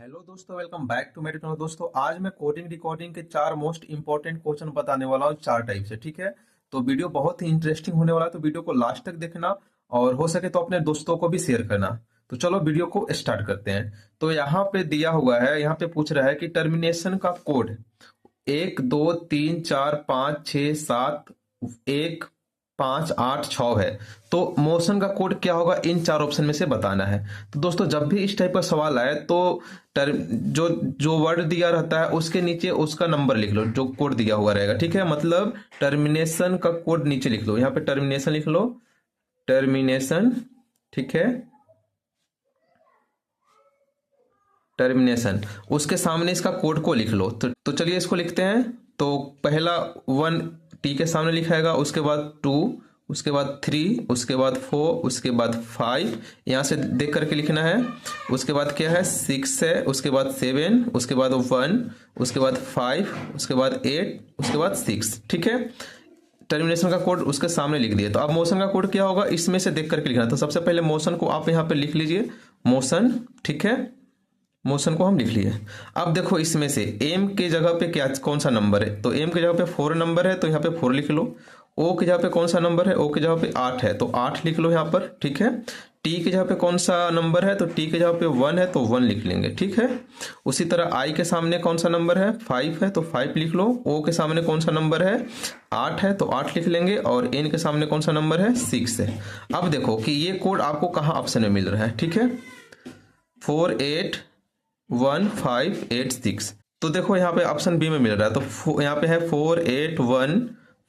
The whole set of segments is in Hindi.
हेलो दोस्तों, वेलकम बैक टू मेरे चैनल। दोस्तों आज मैं कोडिंग रिकॉर्डिंग के चार मोस्ट इंपॉर्टेंट क्वेश्चन बताने वाला हूँ, चार टाइप से। ठीक है, तो वीडियो बहुत ही इंटरेस्टिंग होने वाला है, तो वीडियो को लास्ट तक देखना और हो सके तो अपने दोस्तों को भी शेयर करना। तो चलो वीडियो को स्टार्ट करते हैं। तो यहाँ पे दिया हुआ है, यहाँ पे पूछ रहा है कि टर्मिनेशन का कोड 1 2 3 4 5 6 7 1 5 8 6 है। तो मोशन का कोड क्या होगा, इन चार ऑप्शन में से बताना है। तो दोस्तों जब भी इस टाइप का सवाल आए तो टर्म जो जो वर्ड दिया रहता है उसके नीचे उसका नंबर लिख लो, जो कोड दिया हुआ रहेगा। ठीक है, मतलब टर्मिनेशन का कोड नीचे लिख लो, यहाँ पे टर्मिनेशन लिख लो, टर्मिनेशन। ठीक है, टर्मिनेशन, उसके सामने इसका कोड को लिख लो। तो चलिए इसको लिखते हैं। तो पहला 1 टी के सामने लिखाएगा, उसके बाद 2, उसके बाद 3, उसके बाद 4, उसके बाद 5, यहाँ से देख करके लिखना है। उसके बाद क्या है, 6 है, उसके बाद 7, उसके बाद 1, उसके बाद 5, उसके बाद 8, उसके बाद 6। ठीक है, टर्मिनेशन का कोड उसके सामने लिख दिए। तो अब मोशन का कोड क्या होगा, इसमें से देख करके लिखना। तो सबसे पहले मोशन को आप यहाँ पे लिख लीजिए, मोशन। ठीक है, मोशन को हम लिख लिए। अब देखो इसमें से एम के जगह पे क्या कौन सा नंबर है, तो एम के जगह पे 4 नंबर है, तो यहाँ पे 4 लिख लो। ओ की जगह पे कौन सा नंबर है, ओ की जगह पे 8 है, तो 8 लिख लो यहाँ पर। ठीक है, टी की जगह पे कौन सा नंबर है, तो टी की जगह पे 1 है, तो 1 लिख लेंगे। ठीक है, उसी तरह आई के सामने कौन सा नंबर है, 5 है, तो 5 लिख लो। ओ के सामने कौन सा नंबर है, 8 है, तो 8 लिख लेंगे। और एन के सामने कौन सा नंबर है, 6 है। अब देखो कि ये कोड आपको कहाँ ऑप्शन में मिल रहा है। ठीक है, 4 8 1 5 8 6। तो देखो यहाँ पे ऑप्शन बी में मिल रहा है, तो यहाँ पे है 4 8 1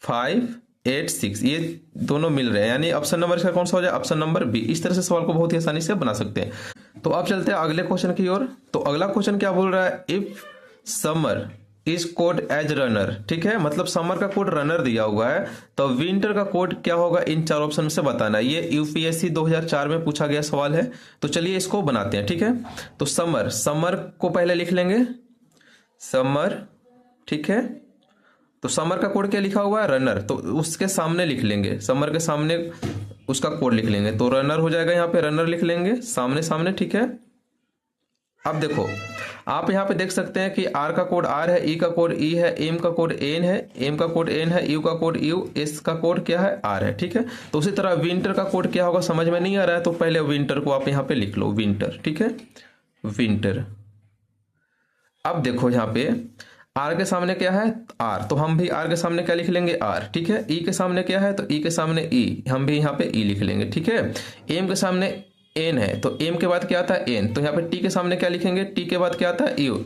5 8 6, ये दोनों मिल रहे हैं, यानी ऑप्शन नंबर इसका कौन सा हो जाए, ऑप्शन नंबर बी। इस तरह से सवाल को बहुत ही आसानी से बना सकते हैं। तो अब चलते हैं अगले क्वेश्चन की ओर। तो अगला क्वेश्चन क्या बोल रहा है, if summer is code as runner. ठीक है, मतलब समर का कोड रनर दिया हुआ है, तो विंटर का कोड क्या होगा, इन चार ऑप्शन में से बताना है। ये यूपीएससी 2004 में पूछा गया सवाल है। तो चलिए इसको बनाते हैं। ठीक है, तो समर, समर को पहले लिख लेंगे, समर। ठीक है, तो समर का कोड क्या लिखा हुआ है, रनर, तो उसके सामने लिख लेंगे, समर के सामने उसका कोड लिख लेंगे, तो रनर हो जाएगा। यहाँ पे रनर लिख लेंगे सामने सामने। ठीक है, अब देखो आप यहाँ पे देख सकते हैं कि आर का कोड आर है, ई का कोड ई है, एम का कोड एन है, एम का कोड एन है, यू का कोड यू, एस का कोड क्या है, आर है। ठीक है, तो उसी तरह विंटर का कोड क्या होगा, समझ में नहीं आ रहा है, तो पहले विंटर को आप यहाँ पे लिख लो, विंटर। ठीक है, विंटर। अब देखो यहाँ पे आर के सामने क्या है, आर, तो हम भी आर के सामने क्या लिख लेंगे, आर। ठीक है, ई के सामने क्या है, तो ई के सामने ई, हम भी यहाँ पे ई लिख लेंगे। ठीक है, एम के सामने एन है, तो एम के बाद क्या आता है, एन, तो यहाँ पे टी के सामने क्या लिखेंगे, टी के बाद क्या आता है, यू,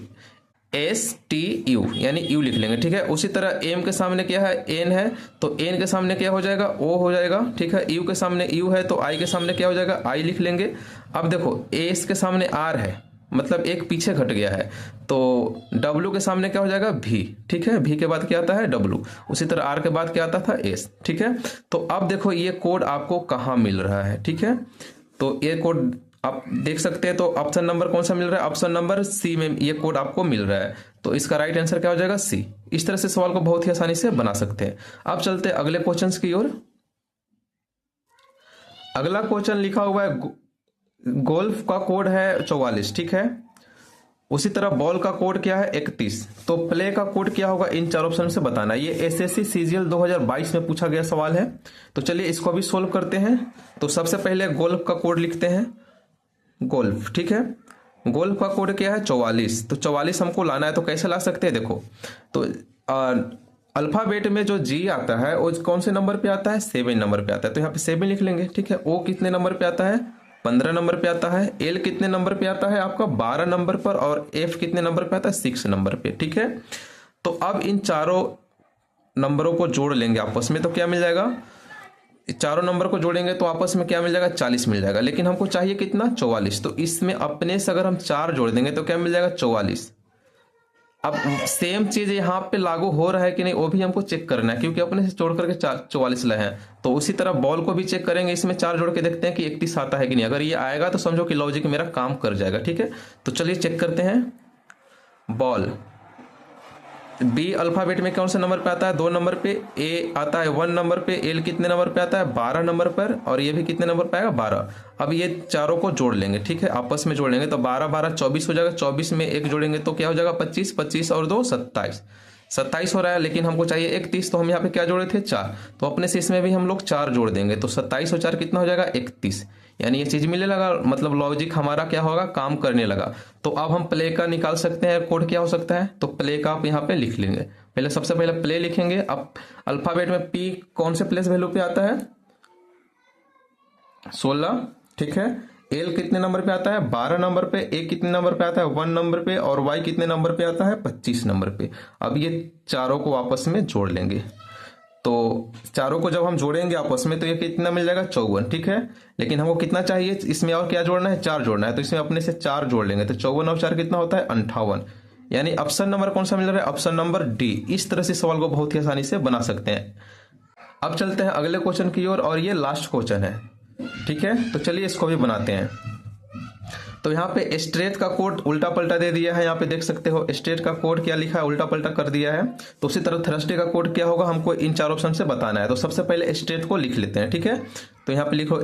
एस टी यू, यानी यू लिख लेंगे। ठीक है, उसी तरह एम के सामने क्या है, एन है, तो एन के सामने क्या हो जाएगा, ओ हो जाएगा। ठीक है, यू के सामने यू है, तो आई के सामने क्या हो जाएगा, आई लिख लेंगे। अब देखो एस के सामने आर है, मतलब एक पीछे घट गया है, तो डब्ल्यू के सामने क्या हो जाएगा, भी। ठीक है, भी के बाद क्या आता है, डब्ल्यू। उसी तरह आर के बाद क्या आता था, एस। ठीक है, तो अब देखो ये कोड आपको कहाँ मिल रहा है। ठीक है, तो ये कोड आप देख सकते हैं, तो ऑप्शन नंबर कौन सा मिल रहा है, ऑप्शन नंबर सी में ये कोड आपको मिल रहा है। तो इसका राइट आंसर क्या हो जाएगा, सी। इस तरह से सवाल को बहुत ही आसानी से बना सकते हैं। अब चलते हैं अगले क्वेश्चन की ओर। अगला क्वेश्चन लिखा हुआ है, गोल्फ का कोड है 44। ठीक है, उसी तरह बॉल का कोड क्या है, 31। तो प्ले का कोड क्या होगा, इन चार ऑप्शन से बताना। ये एसएससी सीजीएल 2022 में पूछा गया सवाल है। तो चलिए इसको भी सोल्व करते हैं। तो सबसे पहले गोल्फ का कोड लिखते हैं, गोल्फ। ठीक है, गोल्फ का कोड क्या है, 44। तो 44 हमको लाना है, तो कैसे ला सकते हैं, देखो तो अल्फाबेट में जो जी आता है वो कौन से नंबर पे आता है, 7 नंबर पे आता है, तो यहाँ पे 7 लिख लेंगे। ठीक है, ओ कितने नंबर पे आता है, 15 नंबर पे आता है। एल कितने नंबर पे आता है आपका, 12 नंबर पर। और एफ कितने नंबर पे आता है, 6 नंबर पे। ठीक है, तो अब इन चारों नंबरों को जोड़ लेंगे आपस में, तो क्या मिल जाएगा, चारों नंबर को जोड़ेंगे तो आपस में क्या मिल जाएगा, 40 मिल जाएगा। लेकिन हमको चाहिए कितना, 44। तो इसमें अपने से अगर हम 4 जोड़ देंगे तो क्या मिल जाएगा, 44। अब सेम चीज यहाँ पे लागू हो रहा है कि नहीं वो भी हमको चेक करना है, क्योंकि अपने से जोड़ करके 44 लाए हैं। तो उसी तरह बॉल को भी चेक करेंगे, इसमें 4 जोड़ के देखते हैं कि 31 आता है कि नहीं। अगर ये आएगा तो समझो कि लॉजिक मेरा काम कर जाएगा। ठीक है, तो चलिए चेक करते हैं। बॉल, बी अल्फाबेट में कौन से नंबर पे आता है? 2 नंबर पे। ए आता है 1 नंबर पे। एल कितने नंबर पे आता है? 12 नंबर पर। और ये भी कितने नंबर पे आएगा? 12। अब ये चारों को जोड़ लेंगे, ठीक है, आपस में जोड़ लेंगे तो 12 12 24 हो जाएगा। 24 में एक जोड़ेंगे तो क्या हो जाएगा? 25। 25 और 2 27। 27 हो रहा है, लेकिन हमको चाहिए 31, तो हम यहाँ पे क्या जोड़े थे? 4। तो अपने से इसमें भी हम लोग 4 जोड़ देंगे तो 27 और 4 कितना हो जाएगा? 31। यानी ये चीज मिलने लगा, मतलब लॉजिक हमारा क्या होगा? काम करने लगा। तो अब हम प्ले का निकाल सकते हैं कोड। क्या हो सकता है? तो प्ले का आप यहाँ पे लिख लेंगे। पहले सबसे पहले प्ले लिखेंगे। अब अल्फाबेट में पी कौन से प्लेस वैल्यू पे आता है? 16, ठीक है। एल कितने नंबर पे आता है? 12 नंबर पे। ए कितने नंबर पे आता है? 1 नंबर पे। और वाई कितने नंबर पे आता है? 25 नंबर पे। अब ये चारों को आपस में जोड़ लेंगे। तो चारों को जब हम जोड़ेंगे आपस में तो ये कितना मिल जाएगा? 54, ठीक है। लेकिन हमको कितना चाहिए इसमें? और क्या जोड़ना है? 4 जोड़ना है। तो इसमें अपने से 4 जोड़ लेंगे तो 54 और 4 कितना होता है? 58। यानी ऑप्शन नंबर कौन सा मिल रहा है? Option number D. इस तरह से सवाल को बहुत ही आसानी से बना सकते हैं। अब चलते हैं अगले क्वेश्चन की ओर, और ये लास्ट क्वेश्चन है, ठीक है। तो चलिए इसको भी बनाते हैं। तो यहाँ पे स्ट्रेट का कोड उल्टा पल्टा दे दिया है। यहाँ पे देख सकते हो स्ट्रेट का कोड क्या लिखा है? उल्टा पल्टा कर दिया है। तो उसी तरह थर्सडे का कोड क्या होगा हमको इन 4 ऑप्शन से बताना है। तो सबसे पहले स्ट्रेट को लिख लेते हैं, ठीक है। तो यहाँ पे लिखो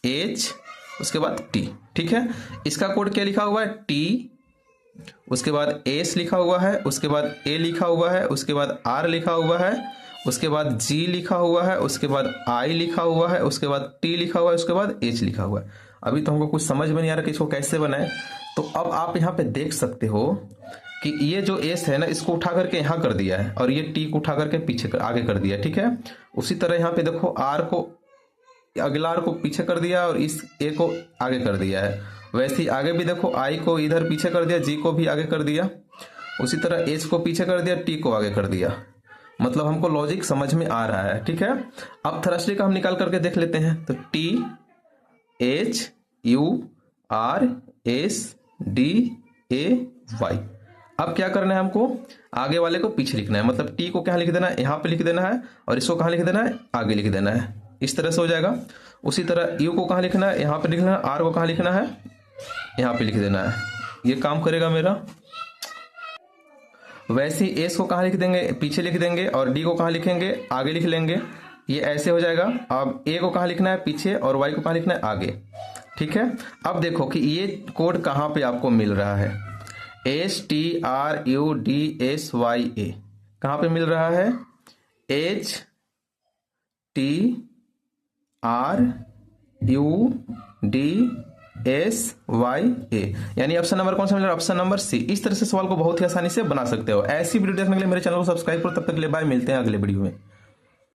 STRAIGH, उसके बाद T, ठीक है। इसका कोड क्या लिखा हुआ है? T, उसके बाद S लिखा हुआ है, उसके बाद A लिखा हुआ है, उसके बाद R लिखा हुआ है, उसके बाद G लिखा हुआ है, उसके बाद I लिखा हुआ है, उसके बाद T लिखा हुआ है, उसके बाद H लिखा हुआ है। अभी तो हमको कुछ समझ में नहीं आ रहा कि इसको कैसे बनाए। तो अब आप यहाँ पे देख सकते हो कि ये जो S है ना, इसको उठा करके यहाँ कर दिया है और ये T को उठा करके पीछे आगे कर दिया, ठीक है। उसी तरह यहाँ पे देखो R को, अगला R को पीछे कर दिया और इस A को आगे कर दिया है। वैसे ही आगे भी देखो I को इधर पीछे कर दिया, G को भी आगे कर दिया, उसी तरह H को पीछे कर दिया, T को आगे कर दिया। मतलब हमको लॉजिक समझ में आ रहा है, ठीक है। अब थर्सडे का हम निकाल करके देख लेते हैं। तो THURSDAY। अब क्या करना है हमको? आगे वाले को पीछे लिखना है। मतलब T को कहाँ लिख देना है? यहाँ पे लिख देना है। और इसको कहाँ लिख देना है? आगे लिख देना है। इस तरह से हो जाएगा। उसी तरह U को कहाँ लिखना है? यहाँ पे लिखना है। R को कहाँ लिखना है? यहाँ पे लिख देना है। ये काम करेगा मेरा। वैसे ही S को कहाँ लिख देंगे? पीछे लिख देंगे। और D को कहाँ लिखेंगे? आगे लिख लेंगे। ये ऐसे हो जाएगा। अब A को कहाँ लिखना है? पीछे। और Y को कहाँ लिखना है? आगे, ठीक है। अब देखो कि ये कोड कहाँ पे आपको मिल रहा है। STRUDSYA कहाँ पे मिल रहा है? HTRUDSYA, यानी ऑप्शन नंबर कौन सा मिल रहा है? Option number C. इस तरह से सवाल को बहुत ही आसानी से बना सकते हो। ऐसी वीडियो देखने के लिए मेरे चैनल को सब्सक्राइब करो। तब तक के लिए बाय, मिलते हैं अगले वीडियो में।